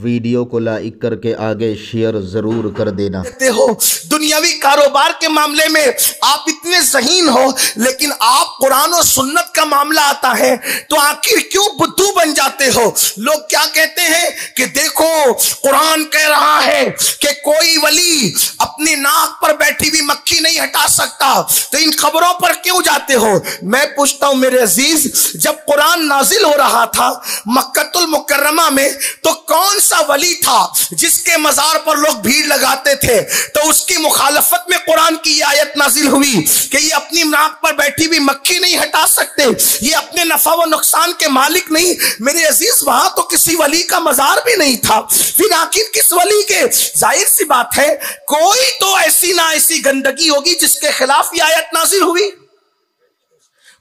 Video को like करके आगे शेयर जरूर कर देना। हो दुनियावी कारोबार के मामले में आप इतने ज़हीन हो, लेकिन आप कुरान और सुन्नत का मामला आता है तो आखिर क्यों बुद्धू बन जाते हो। लोग क्या कहते हैं कि देखो कुरान कह रहा है कि कोई वली अपनी नाक पर बैठी हुई मक्खी नहीं हटा सकता, तो इन खबरों पर क्यों जाते हो। मैं पूछता हूं मेरे अजीज, जब कुरान नाजिल हो रहा था मक्कतुल मुकर्रमा में, तो कौन सा वली था जिसके मजार पर लोग भीड़ लगाते थे, तो उसकी मुखालफत में कुरान की ये आयत नाजिल हुई कि ये अपनी नाक पर बैठी हुई मक्खी नहीं हटा सकते, ये अपने नफा व नुकसान के मालिक नहीं। मेरे अजीज वहां तो किसी वली का मजार भी नहीं था, फिर आखिर किस वली के। जाहिर सी बात है कोई तो ऐसी ना ऐसी गंदगी होगी जिसके खिलाफ ये आयत नाजिल हुई।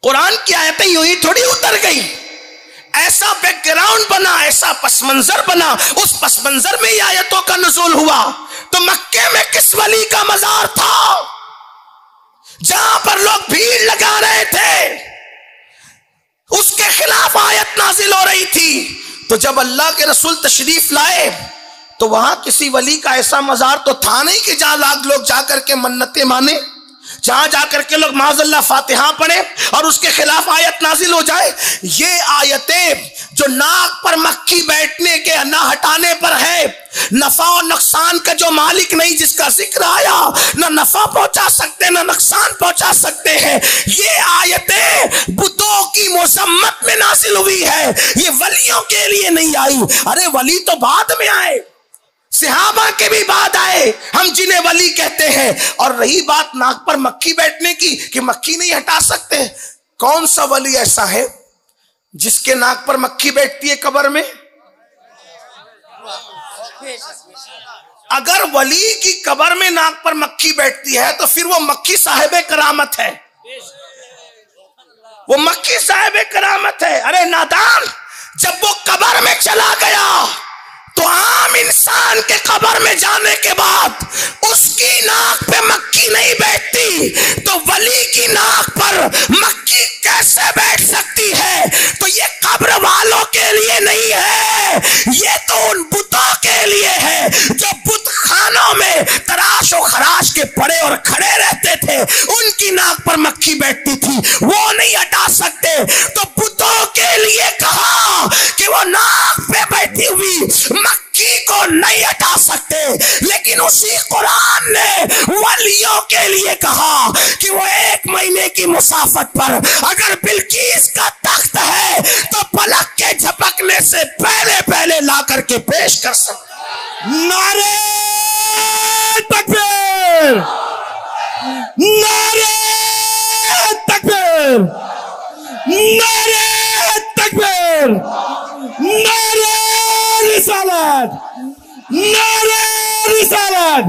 कुरान की आयतें यूं ही थोड़ी उतर गई, ऐसा बैकग्राउंड बना, ऐसा पसमंजर बना, उस पसमंजर में ये आयतों का नुज़ूल हुआ। तो मक्के में किस वली का मजार था जहां पर लोग भीड़ लगा रहे थे, उसके खिलाफ आयत नाजिल हो रही थी। तो जब अल्लाह के रसूल तशरीफ लाए तो वहां किसी वली का ऐसा मजार तो था नहीं कि जहां लोग जाकर के मन्नतें माने, जहां जाकर के लोग माज़अल्लाह फातिहा पढ़े और उसके खिलाफ आयत नाजिल हो जाए। ये आयतें जो नाक पर मक्खी बैठने के ना हटाने पर है, नफा और नुकसान का जो मालिक नहीं, जिसका जिक्र आया, ना नफा पहुंचा सकते ना नुकसान पहुंचा सकते हैं, ये आयतें बुतों की मुज़म्मत में नाजिल हुई है, ये वलियों के लिए नहीं आई। अरे वली तो बाद में आए, सहाबा के भी बाद आए, हम जिन्हें वली कहते हैं। और रही बात नाक पर मक्खी बैठने की कि मक्खी नहीं हटा सकते, कौन सा वली ऐसा है जिसके नाक पर मक्खी बैठती है कब्र में। अगर वली की कब्र में नाक पर मक्खी बैठती है तो फिर वो मक्खी साहिबे करामत है, वो मक्खी साहिबे करामत है। अरे नादान, जब वो कब्र में चला गया तो आम इंसान के कब्र में जाने के बाद उसकी नाक पे मक्खी नहीं बैठती, तो वली की नाक पर मक्खी कैसे बैठ सकती है। तो ये कब्र वालों के लिए नहीं है, ये तो उन बुतों के लिए है जो बुत खानों में तराश और खराश के पड़े और खड़े रहते थे, उनकी नाक पर मक्खी बैठती थी, वो नहीं हटा सकते। तो बुतों के लिए कहा कि वो नाक पे बैठी हुई मक्खी को नहीं हटा सकते, लेकिन उसी कुरान ने वलियों के लिए कहा कि वो 1 महीने की मुसाफत पर अगर बिल्कीस का तख्त है तो पलक के झपकने से पहले पहले ला करके पेश कर सकते। नारे तकबीर, नारे तकबीर, नारे तकबीर, नारे रिसालत, नारे रिसालत।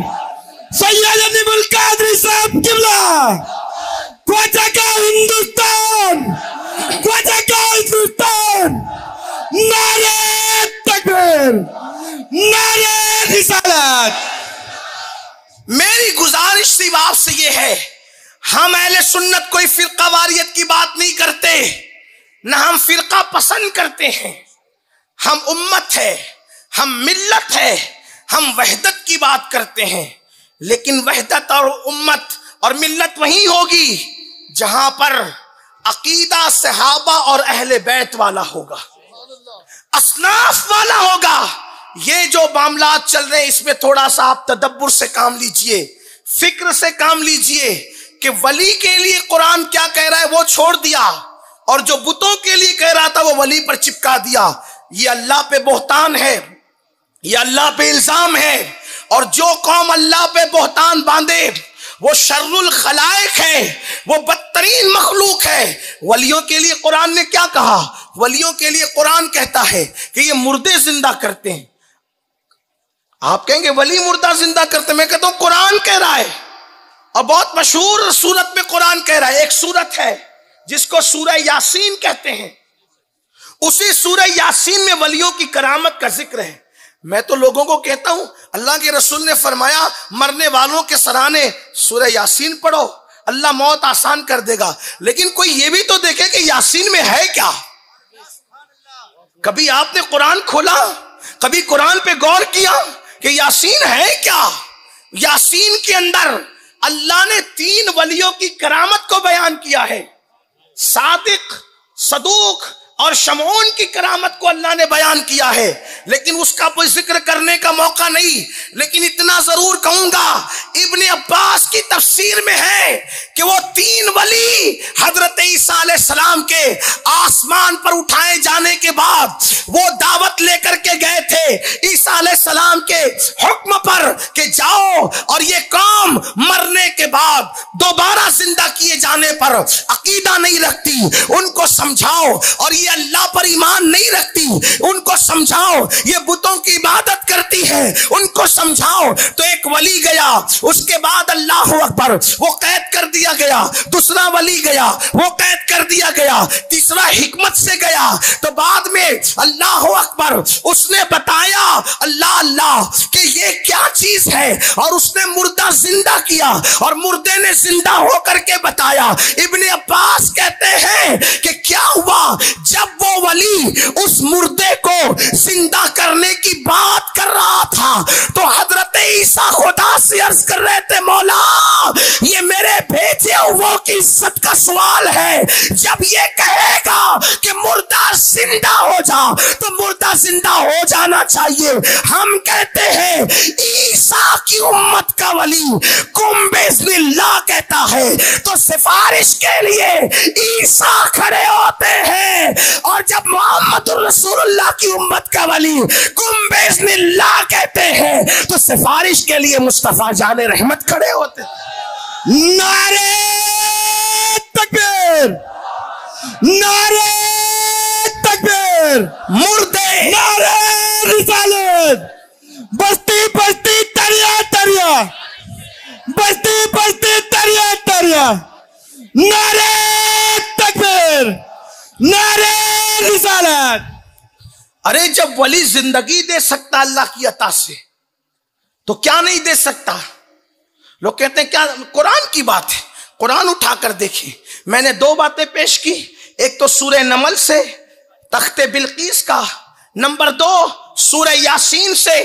सैयद अब्दुल कादरी साहब किबला, ख्वाजा का हिंदुस्तान, ख्वाजा का हिंदुस्तान, नारे तकबीर, नारे रिसालत। मेरी गुजारिश सिर्फ आपसे ये है, हम अहले सुन्नत कोई फिरका वारियत की बात नहीं करते, ना हम फिरका पसंद करते हैं। हम उम्मत है, हम मिल्लत है, हम वहदत की बात करते हैं। लेकिन वहदत और उम्मत और मिल्लत वही होगी जहां पर अकीदा सहाबा और अहले बैत वाला होगा, असनाफ वाला होगा। ये जो मामलात चल रहे हैं इसमें थोड़ा सा आप तदब्बुर से काम लीजिए, फिक्र से काम लीजिए कि वली के लिए कुरान क्या कह रहा है वो छोड़ दिया, और जो बुतों के लिए कह रहा था वो वली पर चिपका दिया। ये अल्लाह पे बोहतान है, ये अल्लाह पे इल्जाम है। और जो कौम अल्लाह पे बोहतान बांधे वो शर्रुल खलाइक है, वो बदतरीन मखलूक है। वलियों के लिए कुरान ने क्या कहा, वलियों के लिए कुरान कहता है कि ये मुर्दे जिंदा करते हैं। आप कहेंगे वली मुर्दा जिंदा करते, मैं कहता हूं कुरान कह रहा है, और बहुत मशहूर सूरत में कुरान कह रहा है। एक सूरत है जिसको सूरह यासीन कहते हैं, उसी सूरह यासीन में वलियों की करामत का जिक्र है। मैं तो लोगों को कहता हूं, अल्लाह के रसूल ने फरमाया मरने वालों के सराहने सूरह यासीन पढ़ो, अल्लाह मौत आसान कर देगा। लेकिन कोई ये भी तो देखे कि यासीन में है क्या। कभी आपने कुरान खोला कभी कुरान पे गौर किया कि यासीन है क्या? यासीन के अंदर अल्लाह ने 3 वलियों की करामत को बयान किया है। सादिक, सदूक और शमऊन की करामत को अल्लाह ने बयान किया है, लेकिन उसका कोई जिक्र करने का मौका नहीं। लेकिन इतना जरूर कहूंगा, इब्ने अब्बास की तफसीर में है कि वो 3 वली हजरत ईसा अलैहिस्सलाम के आसमान पर उठाए जाने के बाद वो दावत लेकर के गए थे ईसा अलैहिस्सलाम के हुक्म पर कि जाओ और ये कौम मरने के बाद दोबारा जिंदा किए जाने पर अकीदा नहीं रखती, उनको समझाओ। और ये अल्लाह पर ईमान नहीं रखती, उनको समझाओ। ये बुतों की इबादत करती है, उनको समझाओ। तो एक वली गया, उसके बाद अल्लाह अकबर, वो कैद कर दिया गया। दूसरा वली गया, वो कैद कर दिया गया। तीसरा हिकमत से गया। तो बाद में अल्लाह अकबर, उसने बताया अल्लाह अल्लाह कि ये क्या चीज है, और उसने मुर्दा जिंदा किया और मुर्दे ने जिंदा होकर के बताया। इब्ने अब्बास कहते हैं कि क्या हुआ, जब वो वली उस मुर्दे को जिंदा करने की बात कर रहा था तो हजरत ईसा खुदा से अर्ज कर रहे थे, मौला ये मेरे भेजे हुओं की इज्जत का सवाल है। जब ये कहेगा कि मुर्दा जिंदा हो जा तो मुर्दा जिंदा हो जाना चाहिए। हम कहते हैं ईसा की उम्मत का वली कुम्बिस्मिल्लाह कहता है तो सिफारिश के लिए ईसा खड़े होते हैं, और जब मोहम्मद रसूलुल्लाह की उम्मत का वली कुम्बिस्मिल्लाह कहते हैं तो सिफारिश के लिए मुस्तफा जाने रहमत खड़े होते हैं। नारे तकबीर, नारे तकबीर, मुर्दे, नारे रिसालत, बस्ती बस्ती तरिया तरिया, बस्ती बस्ती तरिया तरिया, नारे तकबीर, नारे रिसालत। अरे जब वली जिंदगी दे सकता अल्लाह की अता से तो क्या नहीं दे सकता? लोग कहते हैं क्या, कुरान की बात है, कुरान उठाकर देखिए। मैंने 2 बातें पेश की, एक तो सूरह नमल से तख्ते बिल्कीस का, नंबर 2 सूरह यासीन से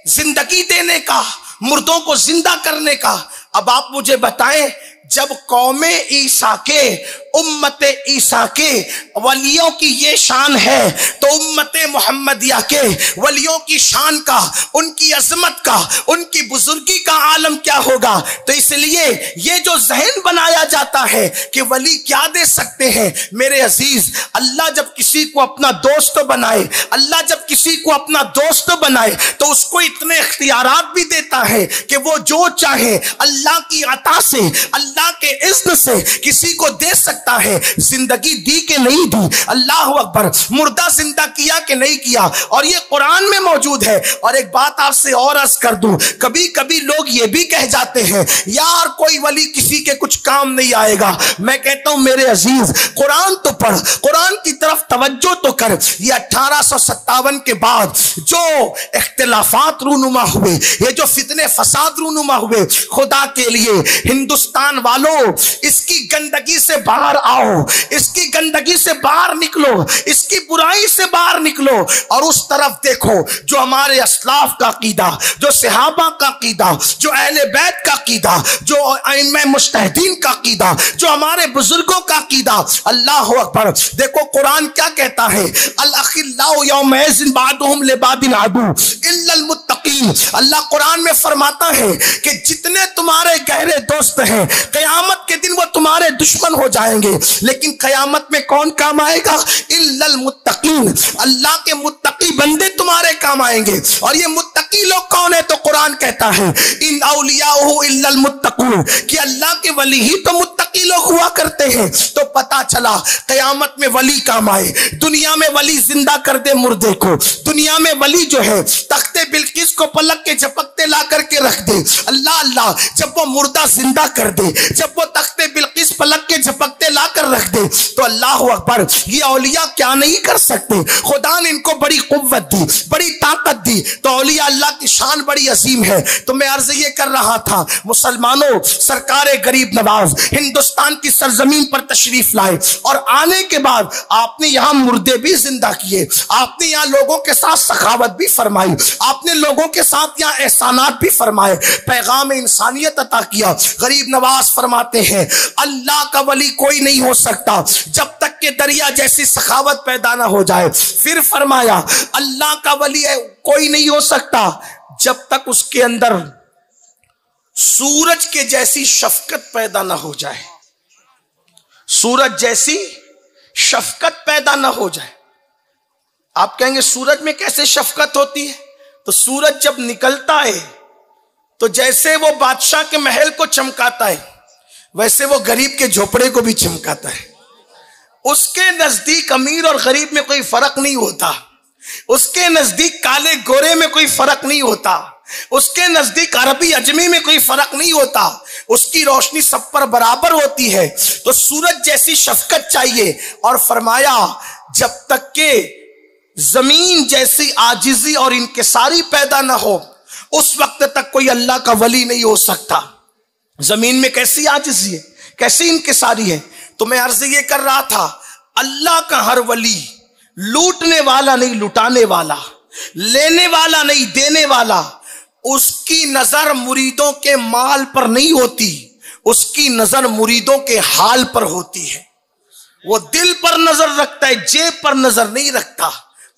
जिंदगी देने का, मुर्दों को जिंदा करने का। अब आप मुझे बताएं, जब कौमे ईसा के, उम्मत ईसा के वलियों की ये शान है तो उम्मत मोहम्मदिया के वलियों की शान का, उनकी अजमत का, उनकी बुजुर्गी का आलम क्या होगा? तो इसलिए ये जो जहन बनाया जाता है कि वली क्या दे सकते हैं, मेरे अजीज, अल्लाह जब किसी को अपना दोस्त बनाए, अल्लाह जब किसी को अपना दोस्त बनाए तो उसको इतने इख्तियारात भी देता है कि वो जो चाहे अल्लाह की अता से, अल्लाह के इज़्न से किसी को दे सकता है। जिंदगी दी कि नहीं दी, अल्लाह अकबर, मुर्दा जिंदा किया कि नहीं किया, और ये कुरान में मौजूद है। और एक बात आपसे और अर्ज कर दूं, कभी कभी लोग ये भी कह जाते हैं यार कोई वली किसी के कुछ काम नहीं आएगा। मैं कहता हूं मेरे अजीज, कुरान तो पढ़, कुरान की तरफ तवज्जो तो कर। ये 1857 के बाद जो इख्तिलाफात रूनुमा हुए, ये जो फितने फसाद रूनुमा हुए, खुदा के लिए हिंदुस्तान वालों इसकी गंदगी से बाहर आओ, इसकी गंदगी से बाहर निकलो, इसकी बुराई से बाहर निकलो और उस तरफ देखो जो हमारे अस्लाफ का कीदा, जो सहाबा का कीदा, जो अहले बैत का कीदा, जो अइम्मा मुज्तहिदीन का कीदा, जो हमारे बुजुर्गों का कीदा। अल्लाह अकबर, देखो कुरान क्या कहता है, अल अखिल्लाउ यौमइज़िन बादुहुम लिबादिन अदू इल्लल मुत्तकीन। अल्लाह कुरान में फरमाता है कि जितने तुम्हारे गहरे दोस्त हैं क़यामत के दिन वो तुम्हारे दुश्मन हो जाएंगे, लेकिन क़यामत में कौन काम आएगा? इल्लल मुत्तकीन, अल्लाह के मुत्तकी बंदे तुम्हारे काम आएंगे। और ये मुत्तकी लोग कौन है? तो कुरान कहता है इन औलियाहु इल्लल मुत्तकून, कि अल्लाह के वली ही तो मुत्तकी लोग हुआ करते हैं। तो पता चला क़यामत में वली काम आए, दुनिया में वली जिंदा कर दे मुर्दे को, दुनिया में वली जो है तख्ते बिल्किस को पलक के झपकते ला करके रख दे। अल्लाह अल्लाह, जब वो मुर्दा जिंदा कर दे, जब वो तख्ते बिल्किस इक्कीस पलक के झपकते लाकर रख दे तो अल्लाह अकबर, ये औलिया क्या नहीं कर सकते। खुदा ने इनको बड़ी कुव्वत दी, बड़ी ताकत दी, तो औलिया अल्लाह की शान बड़ी अजीम है। तो मैं अर्ज ये कर रहा था, मुसलमानों, सरकार गरीब नवाज हिंदुस्तान की सरजमीन पर तशरीफ लाए और आने के बाद आपने यहां मुर्दे भी जिंदा किए, आपने यहां लोगों के साथ सखावत भी फरमाई, आपने लोगों के साथ यहां एहसानात भी फरमाए, पैगाम इंसानियत अता किया। गरीब नवाज फरमाते हैं अल्लाह का वली कोई नहीं हो सकता जब तक के दरिया जैसी सखावत पैदा ना हो जाए। फिर फरमाया अल्लाह का वली कोई नहीं हो सकता जब तक उसके अंदर सूरज के जैसी शफकत पैदा ना हो जाए, सूरज जैसी शफकत पैदा ना हो जाए। आप कहेंगे सूरज में कैसे शफकत होती है? तो सूरज जब निकलता है तो जैसे वो बादशाह के महल को चमकाता है वैसे वो गरीब के झोपड़े को भी चमकाता है। उसके नजदीक अमीर और गरीब में कोई फर्क नहीं होता, उसके नजदीक काले गोरे में कोई फर्क नहीं होता, उसके नजदीक अरबी अजमी में कोई फर्क नहीं होता, उसकी रोशनी सब पर बराबर होती है। तो सूरज जैसी शफकत चाहिए। और फरमाया जब तक के जमीन जैसी आजिजी और इनकिसारी पैदा ना हो उस वक्त तक कोई अल्लाह का वली नहीं हो सकता। जमीन में कैसी आजिजी है, कैसी इनकिसारी है। तो मैं अर्ज ये कर रहा था, अल्लाह का हर वली लूटने वाला नहीं लुटाने वाला, लेने वाला नहीं देने वाला। उसकी नजर मुरीदों के माल पर नहीं होती, उसकी नजर मुरीदों के हाल पर होती है। वो दिल पर नजर रखता है, जेब पर नजर नहीं रखता।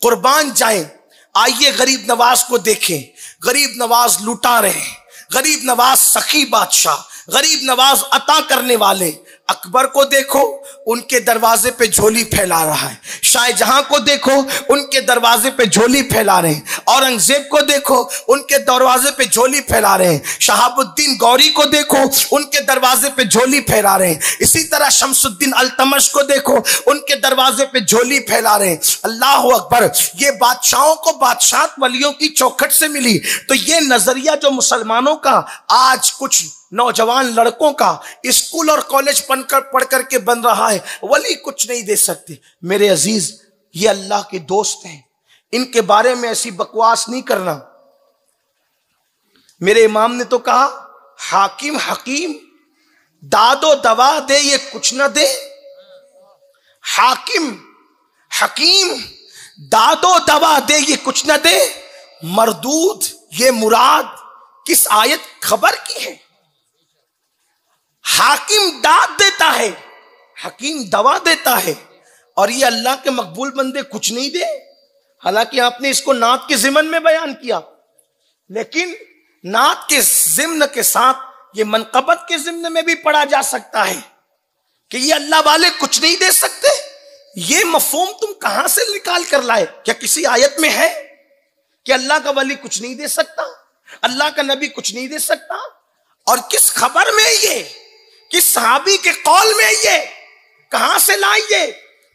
कुर्बान जाए, आइए गरीब नवाज को देखें। गरीब नवाज लुटा रहे हैं, गरीब नवाज सखी बादशाह, गरीब नवाज अता करने वाले। अकबर को देखो, उनके दरवाजे पे झोली फैला रहा है। शाहजहां को देखो, उनके दरवाजे पे झोली फैला रहे हैं। औरंगजेब को देखो, उनके दरवाजे पे झोली फैला रहे हैं। शहाबुद्दीन गौरी को देखो, उनके दरवाजे पे झोली फैला रहे हैं। इसी तरह शमसुद्दीन अल्तमश को देखो, उनके दरवाजे पे झोली फैला रहे हैं। अल्लाह अकबर, ये बादशाहों को बादशाह वलियों की चौखट से मिली। तो ये नजरिया जो मुसलमानों का आज कुछ नौजवान लड़कों का स्कूल और कॉलेज पढ़ करके बन रहा है, वली कुछ नहीं दे सकते। मेरे अजीज, ये अल्लाह के दोस्त हैं, इनके बारे में ऐसी बकवास नहीं करना। मेरे इमाम ने तो कहा हाकिम हकीम दादो दवा दे ये कुछ ना दे। हाकिम हकीम दादो दवा दे ये कुछ ना दे। मरदूद ये मुराद किस आयत खबर की है? हाकिम दाद देता है, हकीम दवा देता है, और ये अल्लाह के मकबूल बंदे कुछ नहीं दे। हालांकि आपने इसको नात के जिमन में बयान किया, लेकिन नात के जिम्न के साथ ये मनकबत के जिम्न में भी पढ़ा जा सकता है कि ये अल्लाह वाले कुछ नहीं दे सकते। ये मफहूम तुम कहां से निकाल कर लाए? क्या किसी आयत में है कि अल्लाह का वली कुछ नहीं दे सकता, अल्लाह का नबी कुछ नहीं दे सकता? और किस खबर में ये, किस सहाबी के कौल में ये, कहां से लाइए?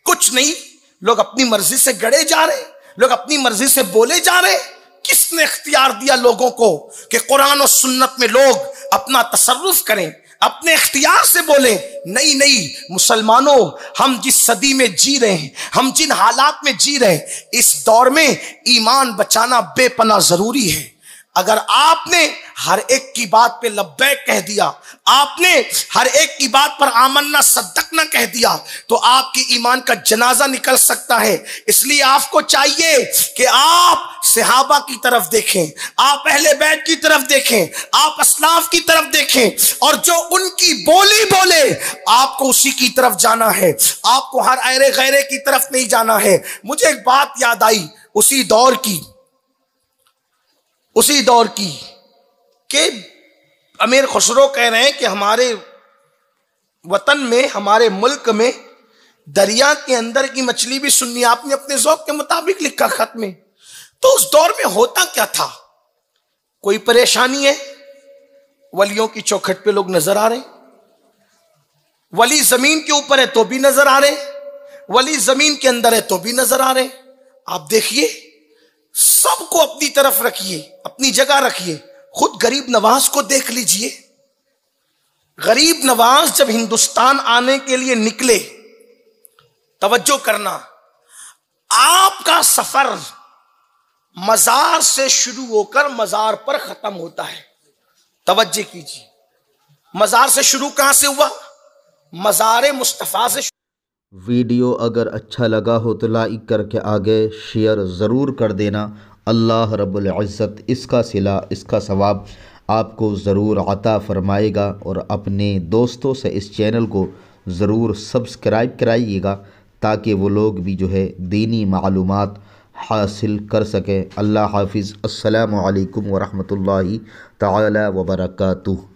कुछ नहीं। लोग अपनी मर्जी से गड़े जा रहे, लोग अपनी मर्जी से बोले जा रहे। किसने इख्तियार दिया लोगों को कि कुरान और सुन्नत में लोग अपना तसर्रुफ करें, अपने इख्तियार से बोले? नहीं नहीं मुसलमानों, हम जिस सदी में जी रहे हैं, हम जिन हालात में जी रहे हैं, इस दौर में ईमान बचाना बेपनाह जरूरी है। अगर आपने हर एक की बात पे लब्बैक कह दिया, आपने हर एक की बात पर आमन्ना सद्दकना कह दिया, तो आपकी ईमान का जनाजा निकल सकता है। इसलिए आपको चाहिए कि आप सहाबा की तरफ देखें, आप अहले बैत की तरफ देखें, आप अस्लाफ की तरफ देखें, और जो उनकी बोली बोले आपको उसी की तरफ जाना है। आपको हर ऐरे गैरे की तरफ नहीं जाना है। मुझे एक बात याद आई उसी दौर की कि अमीर खुसरो कह रहे हैं कि हमारे वतन में, हमारे मुल्क में दरिया के अंदर की मछली भी सुन्नी। आपने अपने ज़ौक़ के मुताबिक लिखा खत में। तो उस दौर में होता क्या था? कोई परेशानी है, वलियों की चौखट पे लोग नजर आ रहे, वली जमीन के ऊपर है तो भी नजर आ रहे, वली जमीन के अंदर है तो भी नजर आ रहे। आप देखिए, सबको अपनी तरफ रखिए, अपनी जगह रखिए। खुद गरीब नवाज को देख लीजिए, गरीब नवाज जब हिंदुस्तान आने के लिए निकले, तवज्जो करना, आपका सफर मजार से शुरू होकर मजार पर खत्म होता है। तवज्जो कीजिए, मजार से शुरू कहां से हुआ? मजार मुस्तफा से। वीडियो अगर अच्छा लगा हो तो लाइक करके आगे शेयर ज़रूर कर देना। अल्लाह रब्बुल इज़्ज़त इसका सिला, इसका सवाब आपको ज़रूर अता फ़रमाएगा। और अपने दोस्तों से इस चैनल को ज़रूर सब्सक्राइब कराइएगा ताकि वो लोग भी जो है दीनी मालूमात हासिल कर सकें। अल्लाह हाफिज़। अस्सलामु अलैकुम व रहमतुल्लाहि तआला व बरकातुहू।